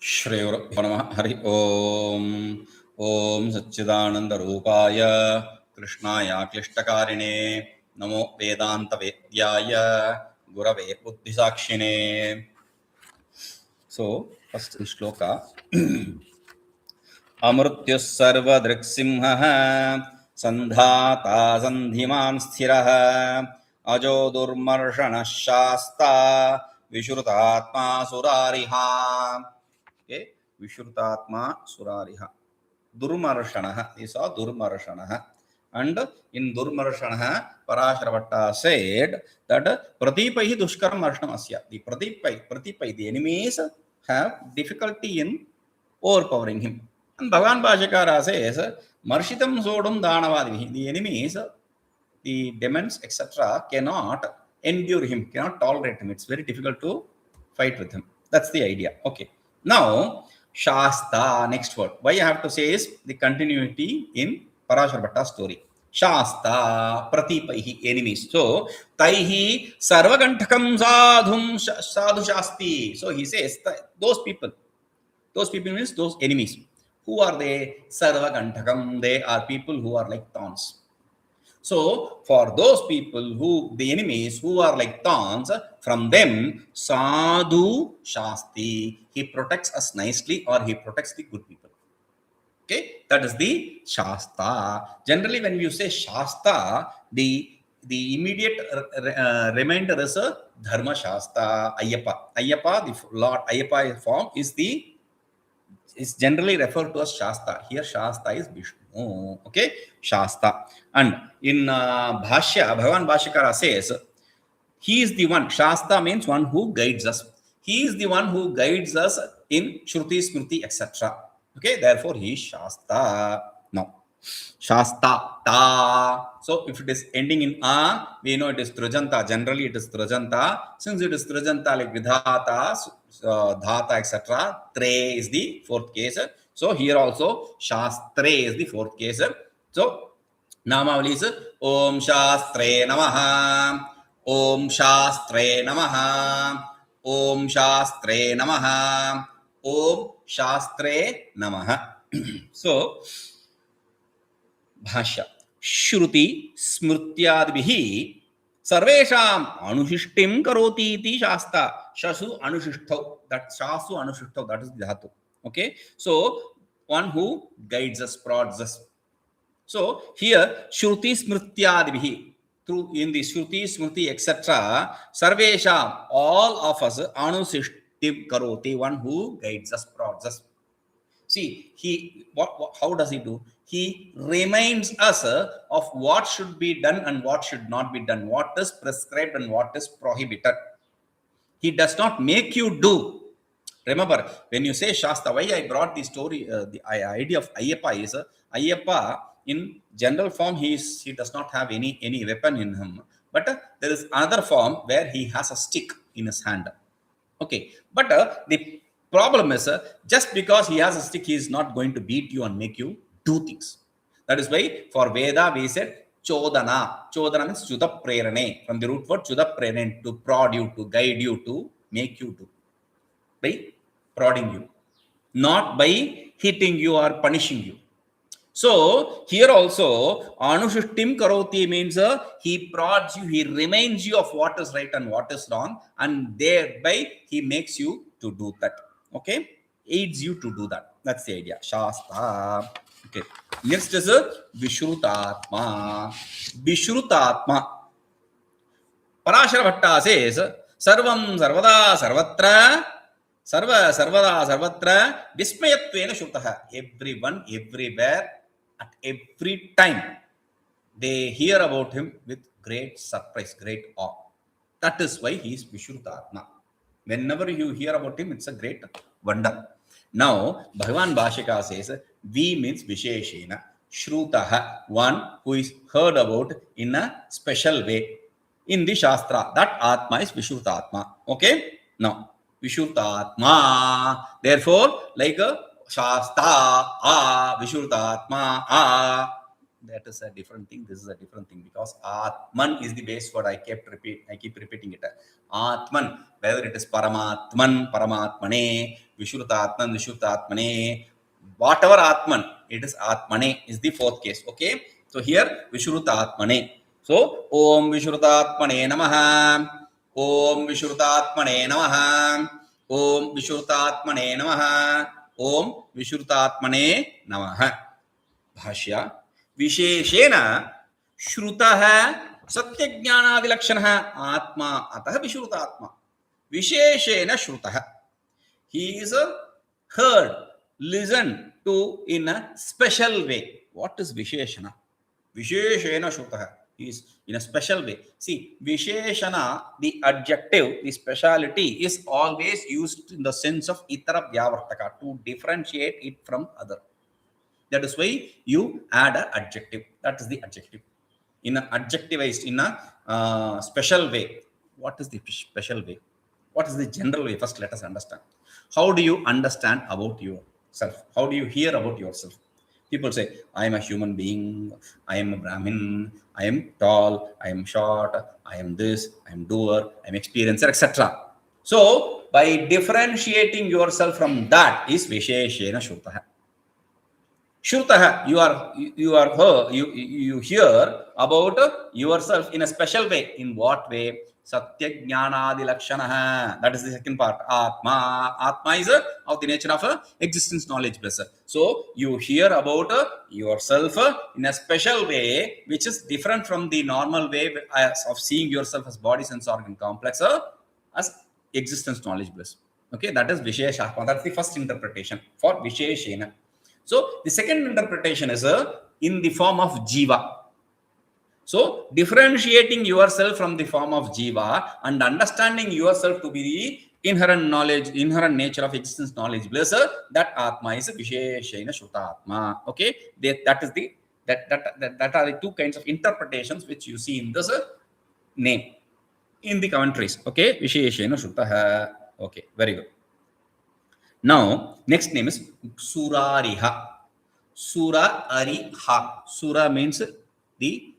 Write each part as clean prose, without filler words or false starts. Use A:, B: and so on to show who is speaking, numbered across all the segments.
A: श्रीगुरुभ्यो नमः। हरि ओम्। ओम सच्चिदानन्दरूपाय कृष्णाय क्लिष्टकारिणे नमो वेदान्तवेद्याय गुरवे बुद्धिसाक्षिणे. So first shloka. अमृत्युः सर्वदृक्सिंहः सन्धाता सन्धिमान् स्थिरः अजो दुर्मर्षणः शास्ता विश्रुतात्मा surārihā. Okay, viśrutātmā surārihā. Durmarṣanaḥ is a durmarṣanaḥ, and in durmarṣanaḥ Parāśara said that pratipaihi dushkaram marṣanam asya. The pratipai, the enemies have difficulty in overpowering him. And Bhagavan Bhāśyakara says marshitam sodum dānavādibhiḥ. The enemies, the demons, etc. cannot endure him, cannot tolerate him. It's very difficult to fight with him. That's the idea. Okay. Now, śāstā, next word. Why I have to say is the continuity in Parāśara story. śāstā, pratipaihi, enemies. So, taihi sarvagantakam sadhum sadhu śāstī. So, he says, those people means those enemies. Who are they? Sarvagantakam. They are people who are like thorns. So, for those people the enemies who are like thorns, from them, sadhu śāstī. He protects us nicely, or he protects the good people. Okay, that is the śāstā. Generally, when you say śāstā, the immediate remainder is a dharma śāstā, Ayyappa. Ayyappa, the Lord Ayyappa form is generally referred to as śāstā. Here, śāstā is Vishnu. Okay, śāstā. And in Bhāṣya, Bhagavan Bhāśyakara says, he is the one. Śāstā means one who guides us. He is the one who guides us in śrutismṛtyādibhiḥ, etc. Okay, therefore he is śāstā. Now, śāstā, ta. So, if it is ending in a, we know it is trujanta. Generally, it is trujanta. Since it is trujanta like vidadhāta, dhāta, etc., tre is the fourth case. So, here also, śāstre is the fourth case. So, Namavali is Om Śāstre Namaha, Om Śāstre Namaha, Om Śāstre Namaha, Om Śāstre Namaha. So, Bhāṣya. śrutismṛtyādibhiḥ sarveṣāṃ anuṣiṣṭiṃ karotīti śāstā. Shasu anuṣiṣṭau. That shasu anuṣiṣṭau, that is the dhātu. Okay. So, one who guides us, prods us. So, here, śrutismṛtyādibhiḥ. Through in the Shruti, Smrti, etc., sarveṣāṃ, all of us, anuṣiṣṭiṃ karoti, one who guides us, prods us. See, how does he do? He reminds us of what should be done and what should not be done, what is prescribed and what is prohibited. He does not make you do. Remember, when you say Shāstā, why I brought the story, the idea of Ayyappa is, Ayyappa, in general form, he does not have any weapon in him. But there is another form where he has a stick in his hand. Okay. But the problem is, just because he has a stick, he is not going to beat you and make you do things. That is why for Veda we said chodana. Chodana means chuda prerane. From the root word chuda prerane, to prod you, to guide you, to make you do. By prodding you. Not by hitting you or punishing you. So, here also, anuṣiṣṭiṃ karoti means he prods you, he reminds you of what is right and what is wrong, and thereby he makes you to do that. Okay? Aids you to do that. That's the idea. Śāstā. Okay. Next is viśrutātmā. Viśrutātmā. Parāśara says, sarvam sarvada sarvatra, sarva sarvada sarvatra, vismayatvena śrutah. Everyone, everywhere, at every time, they hear about him with great surprise, great awe. That is why he is viśrutātmā. Whenever you hear about him, it's a great wonder. Now, Bhagavan Bhāśyakara says, V means viśeṣeṇa. Śrutah, one who is heard about in a special way. In the Shastra, that Atma is viśrutātmā. Okay? Now, viśrutātmā. Therefore, like a śāstā, viśrutātmā, that is a different thing. This is a different thing, because Atman is the base word. I keep repeating it. Atman, whether it is Paramatman, Paramatmane, Viśrutātman, Viśrutātmane. Whatever Atman, it is Atmane is the fourth case. Okay. So here Viśrutātmane. So Om Viśrutātmane Namaha. Om Viśrutātmane Namaha. Om Viśrutātmane Namaha. Om Viśrutātmane Namaha. Bhashya. Viśeṣeṇa śrutah satyajñānādilakṣaṇaḥ ātmā atah viśrutātmā. Viśeṣeṇa śrutah. He is heard, listened to in a special way. What is viśeṣeṇa? Viśeṣeṇa śrutah. He is in a special way. See, viśeṣeṇa, the adjective, the speciality is always used in the sense of itara vyavartaka to differentiate it from other. That is why you add an adjective. That is the adjective. In an adjectivized, in a special way. What is the special way? What is the general way? First, let us understand. How do you understand about yourself? How do you hear about yourself? People say, I am a human being, I am a Brahmin, I am tall, I am short, I am this, I am doer, I am experiencer, etc. So, by differentiating yourself from that is viśeṣeṇa śrutah. Śrutah, you hear about yourself in a special way. In what way? Satyaḥ. That is the second part. Atma is of the nature of existence, knowledge, bliss. So you hear about yourself in a special way, which is different from the normal way of seeing yourself as body, sense, organ complex, as existence, knowledge, bliss. Okay, that is viśeṣaḥ. That's the first interpretation for viśeṣeṇa. So the second interpretation is in the form of jiva. So differentiating yourself from the form of jiva and understanding yourself to be the inherent knowledge, inherent nature of existence, knowledge, bliss, that atma is viśeṣeṇa śrutātmā. Okay, that are the two kinds of interpretations which you see in this name in the commentaries. Okay, viśeṣeṇa śrutah. Okay, very good. Now, next name is surārihā. Surārihā. Sura means the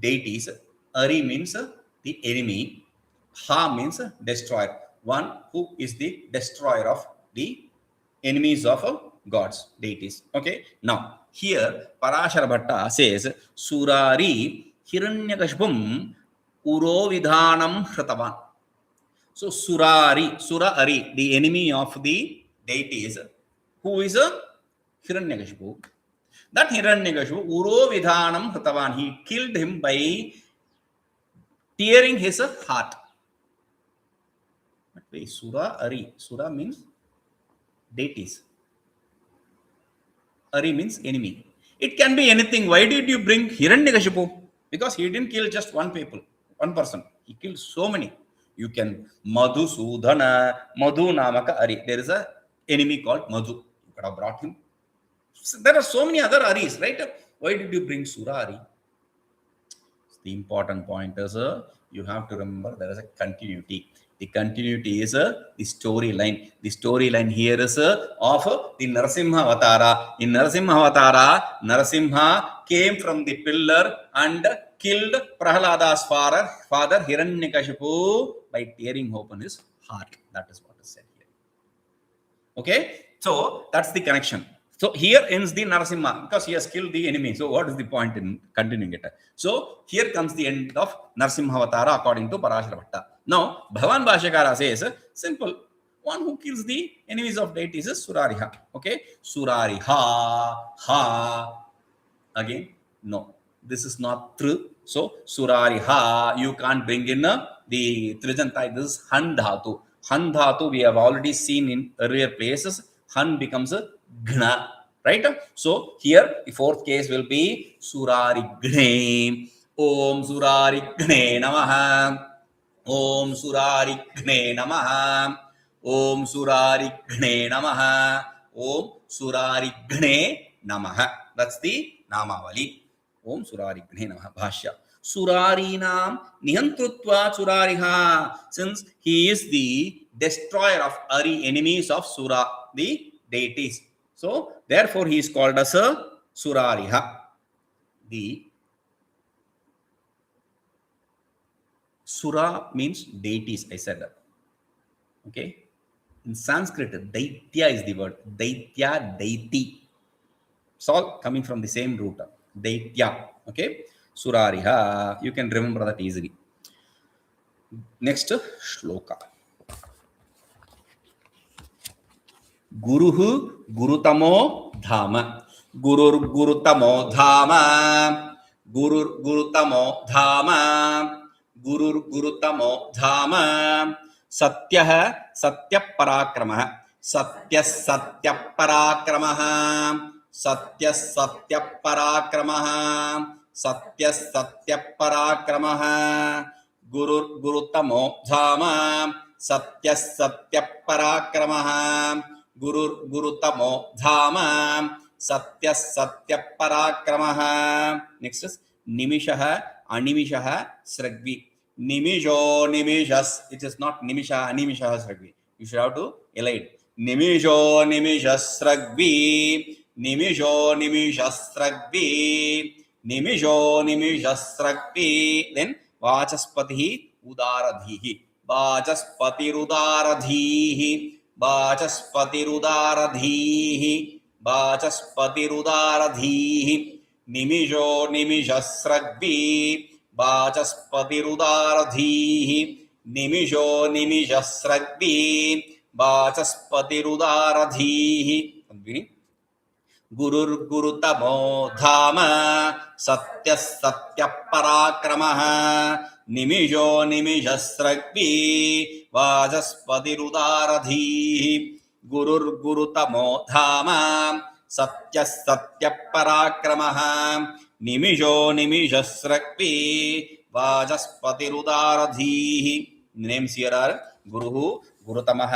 A: deities. Ari means the enemy. Ha means destroyer. One who is the destroyer of the enemies of gods, deities. Okay. Now, here Parāśara Bhatta says, Surāri hiranyakashipum urovidhānam hratavan. So, Surāri, the enemy of the deities, who is a Hiranyakashipu. That Hiranyakashipu, urovidhānam hratavan, he killed him by tearing his heart. But wait, Sura means deities. Ari means enemy. It can be anything. Why did you bring Hiranyakashipu? Because he didn't kill just one person. He killed so many. You can Madhusudana, Madhu Namaka Ari. There is a enemy called Madhu. You could have brought him. So there are so many other Aris, right? Why did you bring Surāri? The important point is you have to remember there is a continuity. The continuity is the storyline. The storyline here is of the Narasimha Avatara. In Narasimha Avatara, Narasimha came from the pillar and killed Prahlada's father Hiranyakashipu by tearing open his heart. That is what is said here. Okay, so that's the connection. So here ends the Narasimha because he has killed the enemy. So what is the point in continuing it? So here comes the end of Narasimha Avatara according to Parāśara Bhatta. Now Bhagavan Bhāśyakara says simple. One who kills the enemies of deities is Surārihā. Okay, Surārihā, ha. Again, no. This is not true. So, Surārihā, you can't bring in the Trijantai. This is Han Dhatu. Han Dhatu, we have already seen in earlier places. Han becomes a Ghna. Right? So, here the fourth case will be Surārighne. Om Surārighne Namaha. Om Surārighne Namaha. Om Surārighne Namaha. Om Surārighne Namaha. That's the Namavali. Om Surārighne Namaha. Bhashya. Surārīṇāṃ nihantṛtvāt surārihā. Since he is the destroyer of Ari, enemies of Sura, the deities. So, therefore, he is called as a Surārihā. The Sura means deities, I said that. Okay. In Sanskrit, daitya is the word. Daitya, daiti. It's all coming from the same root. Daitya. Okay. Surārihā. You can remember that easily. Next shloka. Gururgurutamo dhāma. Gururgurutamo dhāma. Gururgurutamo dhāma. Gururgurutamo dhāma. Satyah satyaparākramaḥ. Satyah satyaparākramaḥ. Satyah satyaparākramaḥ. Satyah satyaparākramaḥ. Gururgurutamo dhāma. Satyah satyaparākramaḥ. Gururgurutamo dhāma. Satyah satyaparākramaḥ. Next is nimiṣo'nimiṣaḥ sragvī. Nimiṣo'nimiṣaḥ. It is not nimiṣo'nimiṣaḥ sragvī. You should have to elide. Nimiṣo'nimiṣaḥ sragvī. Nimiṣo'nimiṣaḥ sragvī. Nimiṣo'nimiṣaḥ sragvī. Then vācaspatirudāradhīḥ. Vācaspatirudāradhīḥ. Vācaspatirudāradhīḥ. Vācaspatirudāradhīḥ. Nimiṣo'nimiṣaḥ sragvī. Vācaspatirudāradhīḥ. Nimiṣo'nimiṣaḥ sragvī. Vācaspatirudāradhīḥ. Gururgurutamo dhāma. Satyah satyaparākramaḥ. Nimiṣo'nimiṣaḥ sragvī. Vācaspatirudāradhīḥ. Gururgurutamo dhāma. Satyah satyaparākramaḥ. Nimiṣo'nimiṣaḥ sragvī. Vācaspatirudāradhīḥ. Names here are guruḥ, gurutamaḥ,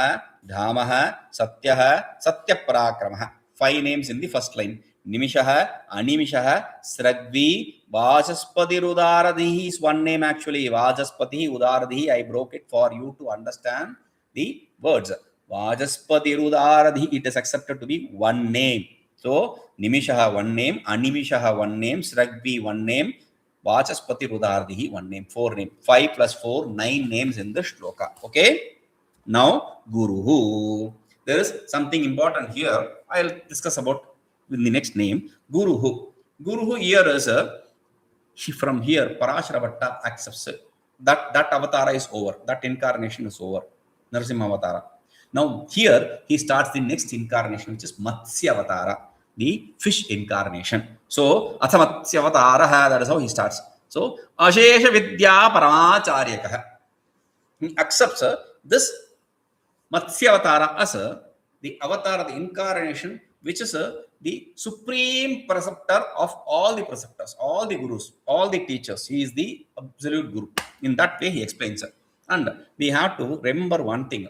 A: dhāmah, satyah, satyaparākramaḥ. 5 names in the first line. Nimiṣah, animishaḥ, sragvī, vācaspatirudāradhīḥ is one name actually. Vācaspati, udaradhīḥ. I broke it for you to understand the words. Vācaspatirudāradhīḥ, it is accepted to be one name. So, nimiṣaḥ one name, animishaḥ one name, sragvī one name, vācaspatirudāradhīḥ one name, 4 names. 5 plus 4, 9 names in the shloka. Okay? Now, guruḥ. There is something important here. I'll discuss about in the next name. Guruḥ. Guruḥ here is from here, Parāśara accepts it. That avatara is over. That incarnation is over. Narasimha avatara. Now, here he starts the next incarnation, which is Matsya-avatara, the fish incarnation. So, Matsya-avatara, that is how he starts. So, āṣya-S22N206-S23N213. He accepts this Matsya-avatara as the avatar, the incarnation, which is the supreme preceptor of all the preceptors, all the gurus, all the teachers. He is the absolute guru. In that way, he explains it. And we have to remember one thing.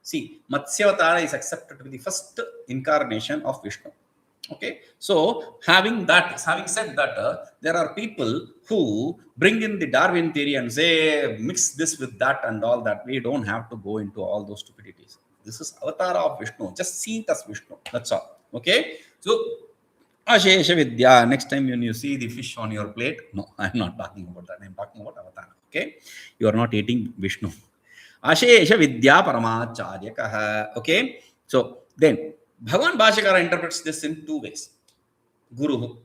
A: See, Matsya-avatara is accepted to be the first incarnation of Vishnu. Okay, so having said that, there are people who bring in the Darwin theory and say mix this with that and all that. We don't have to go into all those stupidities. This is avatar of Vishnu. Just see it as Vishnu. That's all. Okay, so āṣya-S22N206-S23N213. Next time when you see the fish on your plate, no, I'm not talking about that. I'm talking about avatar. Okay, you are not eating Vishnu. āṣya-S22N206-S23N213. Okay, so then Bhagavan Bhāśyakara interprets this in 2 ways. Guruḥ.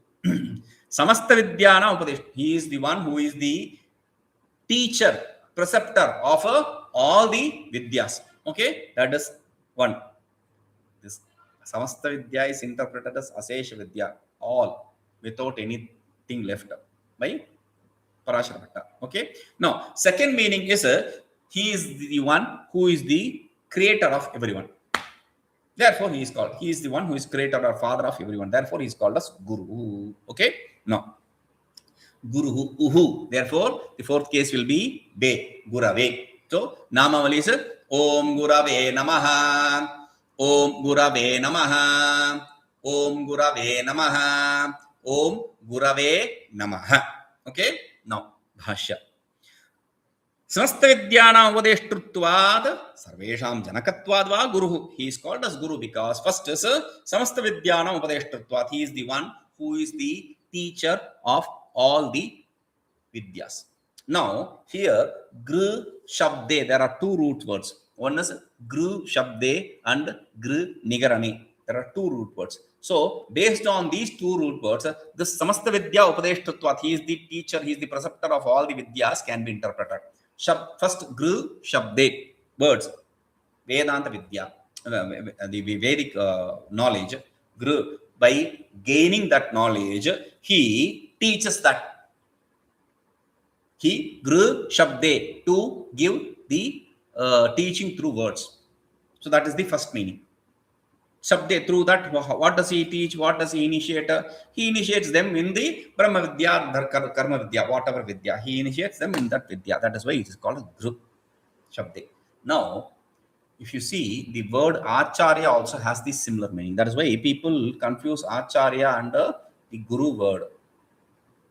A: Śrutismṛtyādibhiḥ. He is the one who is the teacher, preceptor of all the vidyas. Okay, that is one. This Samasta Vidya is interpreted as Asesha Vidya, all, without anything left by Parāśara. Okay, now second meaning is he is the one who is the creator of everyone. Therefore, he is the one who is creator or father of everyone. Therefore, he is called as Guruḥ. Okay? Now, Guruḥ, Uhu. Therefore, the fourth case will be Be, Gurave. So, Namavali is Om Gurave Namaha, Om Gurave Namaha, Om Gurave Namaha, Om Gurave Namaha. Okay? Now, Bhāṣya. Samasta-vidyānāmupadeṣṭatvād sarveṣāṃ janakatvādvā guruḥ. He is called as Guru because first is Samasta-vidyānāmupadeṣṭatvād. He is the one who is the teacher of all the vidyas. Now, here, Gru, Shabde, there are 2 root words. One is gru shabde and gru nigarane. There are two root words. So based on these two root words, the samasta vidya upadeṣṭatvāt, he is the teacher, he is the preceptor of all the vidyas, can be interpreted. First gru shabde, words, vedanta vidya, the Vedic knowledge. Guru, by gaining that knowledge, he teaches that. He guru shabde, to give the teaching through words. So that is the first meaning. Shabde, through that, what does he teach? What does he initiate? He initiates them in the brahmavidya, karma vidya, whatever vidya. He initiates them in that vidya. That is why it is called guru shabde. Now, if you see, the word acharya also has this similar meaning. That is why people confuse acharya and the guru word.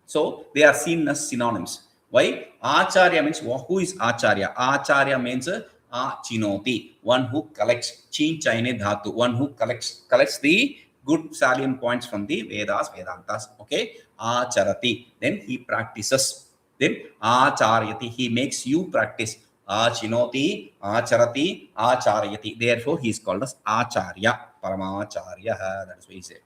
A: So they are seen as synonyms. Why? Acharya means, who is acharya? Acharya means chinoti, one who collects, chin chaine dhatu, one who collects the good salient points from the Vedas, Vedantas. Okay, acharati, then he practices. Then acharyati, he makes you practice. Achinoti, acharati, acharyati. Therefore, he is called as acharya, paramacharya. That is what he said.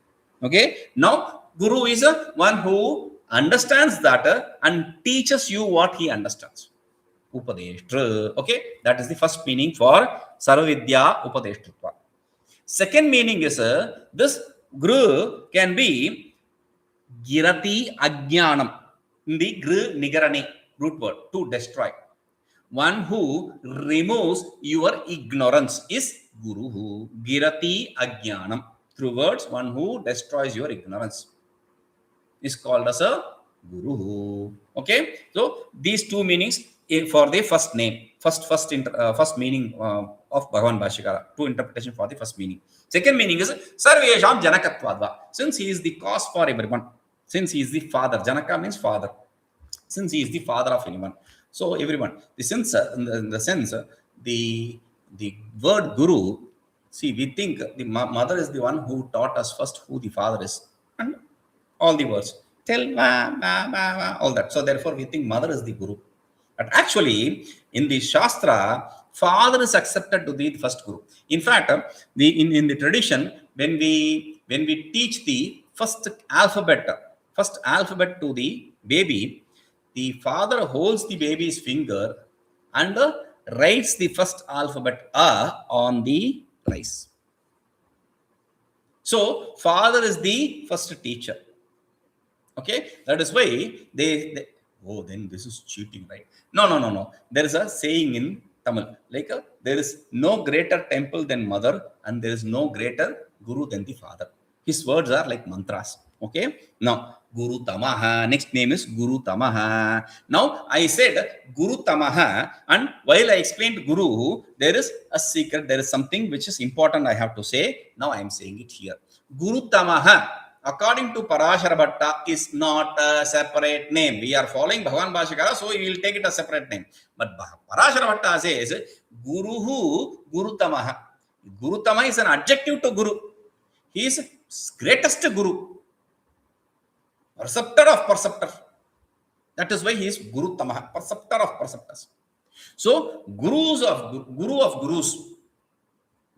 A: Okay. Now, guru is one who understands that and teaches you what he understands. Upadeshtra. Okay. That is the first meaning for sarvavidya upadeshtratvāt. Second meaning is this guru can be girati ajnanam. In the gru nigarane root word, to destroy. One who removes your ignorance is guru. Girati ajnanam. Through words, one who destroys your ignorance is called as a guru. Okay. So these two meanings for the first name, first meaning of Bhagavan Bhashyakara. Two interpretation for the first meaning. Second meaning is sarveṣāṃ janakatvādvā. Since he is the cause for everyone, since he is the father, Janaka means father. Since he is the father of anyone, so everyone. In the sense, the word guru. See, we think the mother is the one who taught us first who the father is, and all the words, tell, all that. So therefore, we think mother is the guru. But actually, in the Shastra, father is accepted to be the first guru. In fact, in the tradition, when we teach the first alphabet to the baby, the father holds the baby's finger and writes the first alphabet A on the rice. So father is the first teacher. Okay, that is why they oh, then this is cheating, right? No. There is a saying in Tamil, like there is no greater temple than mother, and there is no greater guru than the father. His words are like mantras. Okay, now gurutamaḥ, next name is gurutamaḥ. Now I said gurutamaḥ, and while I explained guru, there is a secret, there is something which is important I have to say. Now I am saying it here. Gurutamaḥ, according to Parāśara Bhatta, is not a separate name. We are following Bhagavan Bhashyakara, so we will take it as a separate name. But Parāśara Bhatta says guruhu gurutamaḥ. Gurutama is an adjective to guru. He is greatest guru, preceptor of preceptor. That is why he is gurutamaḥ, preceptor of preceptors. So guru of gurus,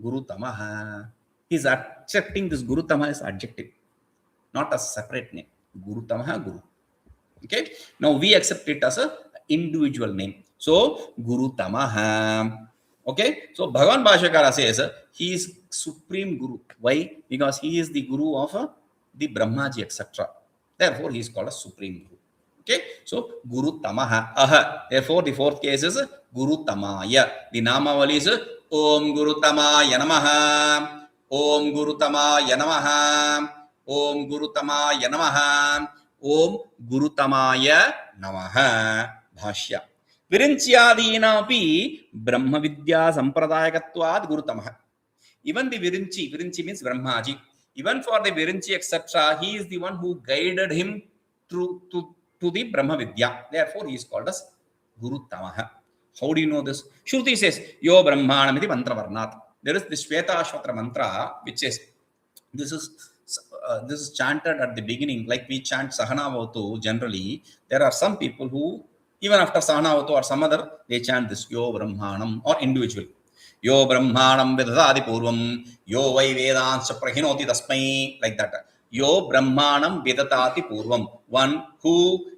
A: gurutamaḥ. He is accepting this gurutamaḥ as adjective, not as separate name. Gurutamaḥ, guru. Okay. Now we accept it as a individual name. So gurutamaḥ. Okay. So Bhagavan Bhashyakara says he is supreme guru. Why? Because he is the guru of the Brahmaji, etc. Therefore, he is called a supreme guru. Okay. So gurutamaḥ. Therefore, the fourth case is gurutamaya. The namavali is Om gurutamaya namaḥ. Om gurutamaya namaḥ. Om gurutamaya namaḥ. Om gurutamaya namaḥ. Bhashya. Viriñcyādīnāmapi brahmavidyāsampradāyakatvād gurutamaḥ. Even the Virinci means Brahmaji. Even for the Virinci, etc., he is the one who guided him through to the Brahmavidya. Therefore, he is called as Gurutamaḥ. How do you know this? Shruti says, Yo brahmaṇaṃ iti mantravarṇāt. There is the śvētāśvatra mantra, which says, this is chanted at the beginning, like we chant Sahanavatu generally. There are some people who, even after Sahanavatu or some other, they chant this Yo brahmaṇaṃ, or individual. Yo brahmaṇaṃ vidadhāti pūrvam, yo vai vedanscha prahinoti tasmai, like that. Yo brahmaṇaṃ vidadhāti pūrvam, one who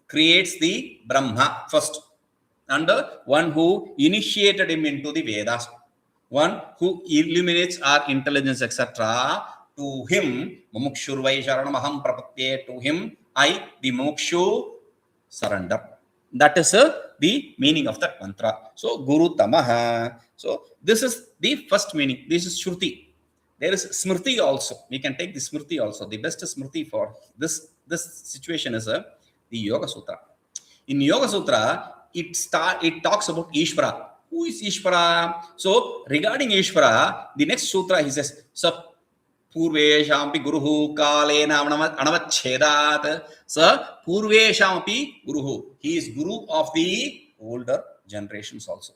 A: creates the Brahma first, and one who initiated him into the Vedas, one who illuminates our intelligence, etc. To him, mumukshurvai sharanamaham prapatye, to him, I, the mukshu, surrender. That is the meaning of that mantra. So, gurutamaḥ. So, this is the first meaning. This is shruti. There is smrti also. We can take the smrti also. The best smrti for this situation is the Yoga Sutra. In Yoga Sutra, it talks about Ishvara. Who is Ishvara? So, regarding Ishvara, the next sutra he says, Sa pūrveshaṃapi guruḥ kālena anavachedāt. Sa pūrveshaṃapi guruḥ. He is guru of the older generations also.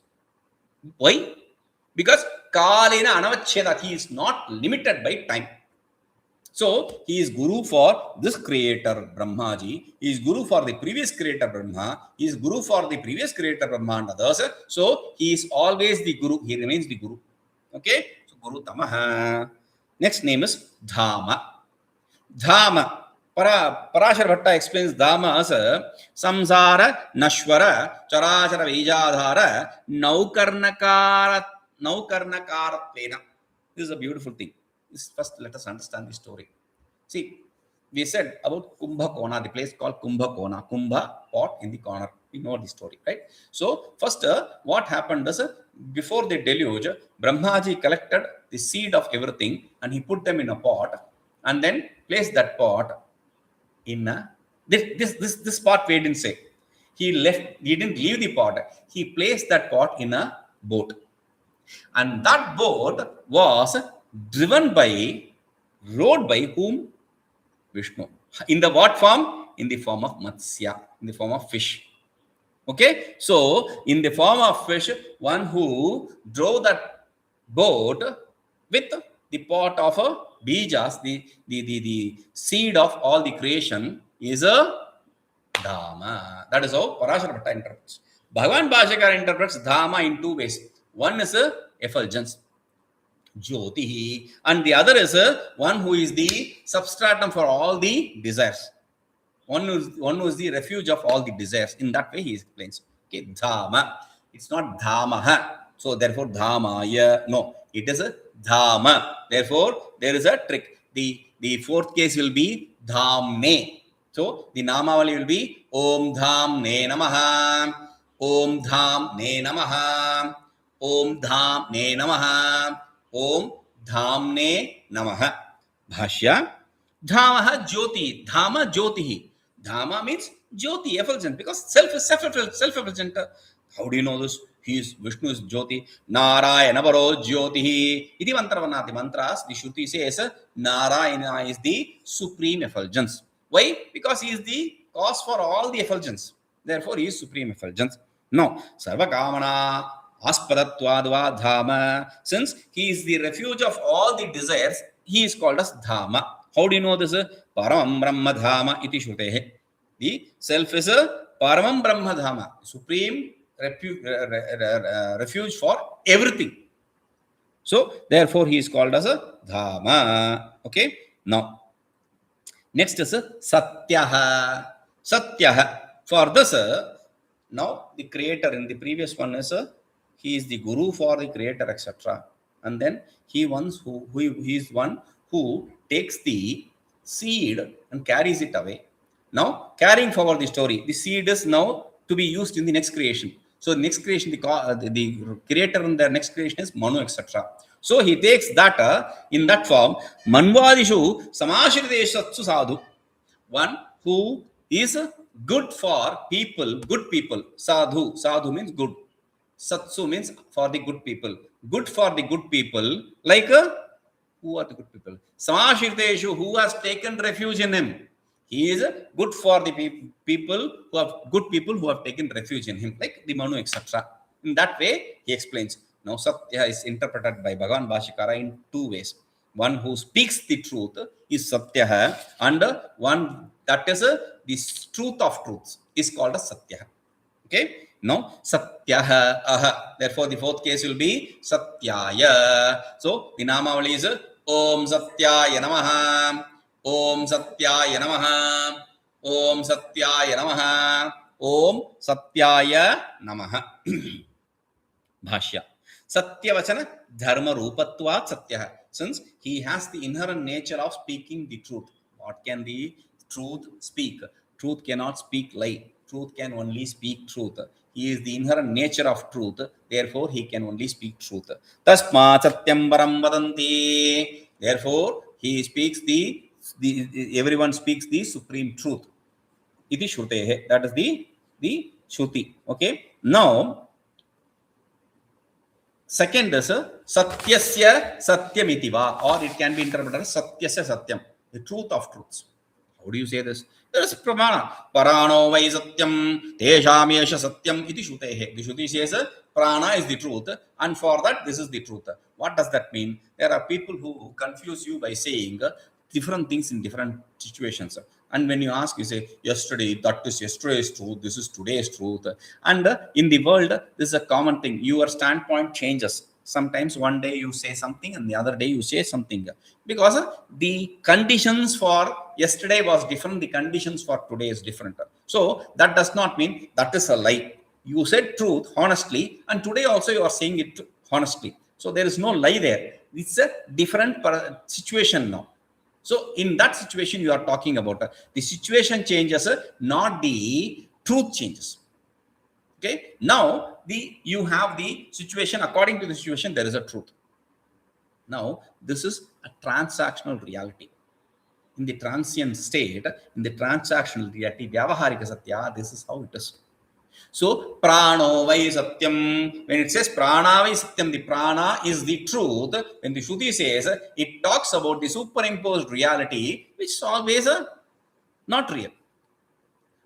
A: Why? Because kālena anavachedāt. He is not limited by time. So, he is guru for this creator, Brahmaji. He is guru for the previous creator, Brahma. He is guru for the previous creator, Brahma and others. So, he is always the guru. He remains the guru. Okay? So, gurutamaḥ. Next name is dhāma. Dhāma. Parāśara Bhatta explains dhāma as samsara, nashvara, charāchara vijādhāra, naukarnakarattvena. This is a beautiful thing. First, let us understand the story. See, we said about Kumbhakona, the place called Kumbhakona. Kumbha, pot in the corner. We know the story, right? So, first, what happened is, before the deluge, Brahmaji collected the seed of everything and he put them in a pot and then placed that pot in a... This pot we didn't say. He didn't leave the pot. He placed that pot in a boat. And that boat was rowed by whom? Vishnu. In the what form? In the form of matsya, in the form of fish. Okay? So, in the form of fish, one who drove that boat with the pot of bijas, the seed of all the creation, is a dhāma. That is how Parāśara Bhatta interprets. Bhagavan Bhāśyakara interprets dhāma in two ways. One is effulgence, jyotiḥ, and the other is one who is the substratum for all the desires. One who is the refuge of all the desires. In that way, he explains. Okay, dhāma. It's not dhāmaḥ. So, therefore, dhāmaya. No, it is a dhāma. Therefore, there is a trick. The fourth case will be dhāmne. So, the namavali will be Om Dhāmne Namaha. Om Dhāmne Namaha. Om Dhāmne Namaha. Om Dhāmne Namaha. Bhashya. Dhāma jyoti. Dhāma jyotiḥ. Dhāma means jyoti, effulgence, because self is self-effulgent. How do you know this? Vishnu is jyoti. Narayana paro jyotiḥ. Iti mantravarṇāt mantras, the Shruti says Narayana is the supreme effulgence. Why? Because he is the cause for all the effulgence. Therefore, he is supreme effulgence. No. Sarvakamana aspadattvādvā dhāma. Since he is the refuge of all the desires, he is called as dhāma. How do you know this? Paramam Brahma dhāma iti śruteḥ. The self is a Paramam Brahma dhāma, supreme refuge for everything. So, therefore, he is called as a dhāma. Okay? Now, next is satyaḥ. Satyaḥ. For this, now the creator in the previous one is he is the guru for the creator, etc. And then he is one who takes the seed and carries it away. Now, carrying forward the story, the seed is now to be used in the next creation. So, next creation, the creator in the next creation is Manu, etc. So, he takes that in that form, manvādishu samāśriteshatsu sadhu, one who is good for people, good people. Sadhu, sadhu means good. Satsu means for the good people. Good for the good people, like who are the good people? Samāśriteshu, who has taken refuge in him. He is good for the people who have taken refuge in him, like the Manu, etc. In that way, he explains. Now, Satya is interpreted by Bhagavan Bhāśyakara in two ways. One who speaks the truth is Satyaḥ, and one that is the truth of truths is called as Satyaḥ. Okay? Now, satyah, aha. Therefore, the fourth case will be satyaya. So, the namavali is Om Satyaya Namaha. Om Satyaya Namaha. Om Satyaya Namaha. Om Satyaya Namaha. Bhashya. Satyavachana dharma rupatvat satyah. Since he has the inherent nature of speaking the truth. What can the truth speak? Truth cannot speak lie. Truth can only speak truth. He is the inherent nature of truth. Therefore, he can only speak truth. Tasmāt satyam param vadanti. Therefore, he speaks everyone speaks the supreme truth. Iti śrutehe. That is the shruti. Okay. Now, second is satyasya satyamiti, or it can be interpreted as satyasya satyam, the truth of truths. How do you say this? There is pramana. Parano vai satyam, tesham yesha satyam iti shrutehe. The shruti says prana is the truth, and for that this is the truth. What does that mean? There are people who confuse you by saying different things in different situations. And when you ask, you say, yesterday, that is yesterday's truth, this is today's truth. And in the world, this is a common thing. Your standpoint changes. Sometimes one day you say something and the other day you say something. Because the conditions for yesterday was different, the conditions for today is different. So that does not mean that is a lie. You said truth honestly, and today also you are saying it honestly. So there is no lie there. It's a different situation now. So in that situation you are talking about, the situation changes, not the truth changes. Okay. Now you have the situation, according to the situation there is a truth. Now this is a transactional reality. In the transient state, in the transactional reality, vyavaharika satya, this is how it is. So prano vai satyam, when it says prana vai satyam, the prana is the truth. When the Shruti says, it talks about the superimposed reality, which is always not real.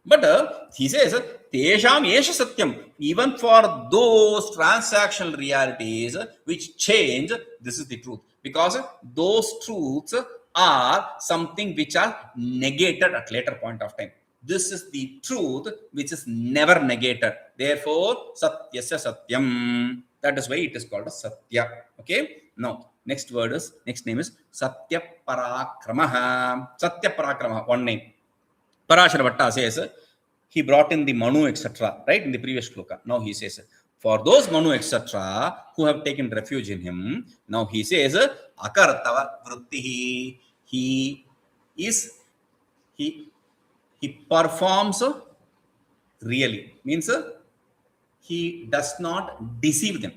A: But he says, tesham yesha satyam, even for those transactional realities which change, this is the truth. Because those truths are something which are negated at later point of time. This is the truth which is never negated. Therefore, satyasya satyam. That is why it is called a satya. Okay. Now, next name is satyaparākramaḥ. Satyaparākramaḥ, one name. Parāśara Bhatta says, he brought in the Manu, etc. Right, in the previous shloka. Now he says, for those Manu, etc., who have taken refuge in him, now he says, akartava vrittihi. He performs really. Means he does not deceive them.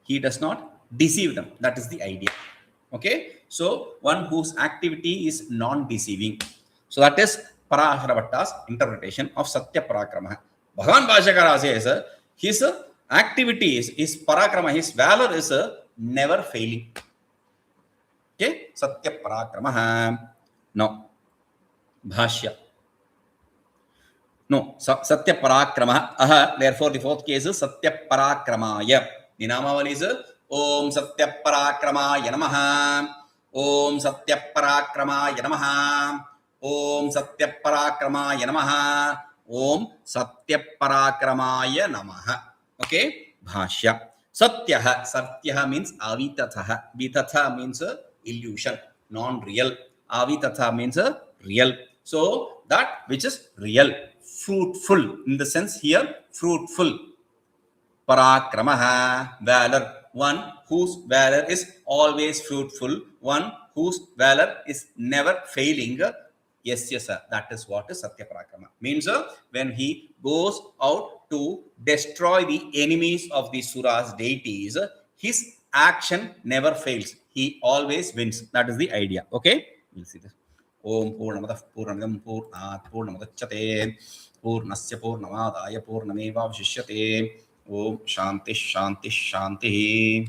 A: He does not deceive them. That is the idea. Okay. So one whose activity is non-deceiving. So that is Parāśara Bhatta's interpretation of Satyaparākramaḥ. Bhagavan Bhāśyakara says his activities, his parakrama, his valor is never failing. Okay. Satyaparākramaḥ. Now, Bhashya. No, Satyaparākramaḥ. Aha. Therefore, the fourth case is Satyaparākramāya. The namavali is Om Satyaparākramāya Namaha. Om Satyaparākramāya Namaha. Om Satyaparākramāya Namaha. Om Satyaparākramāya Namaha. Okay. Bhashya. Satyah means avitatha. Vitatha means illusion, non-real. Avitatha means real. So that which is real, fruitful, in the sense here, fruitful. Parākramaḥ, valor. One whose valor is always fruitful. One whose valor is never failing. Yes, sir. That is what is Satyaparākramaḥ. Means when he goes out to destroy the enemies of the Suras, deities, his action never fails. He always wins. That is the idea. Okay? We'll see this. Om Purnamadah Purnamidam Purnāt Purnamudachyate Purnasya Purnamadaya Purnameva Vishishyate. Om Shanti Shanti Shanti.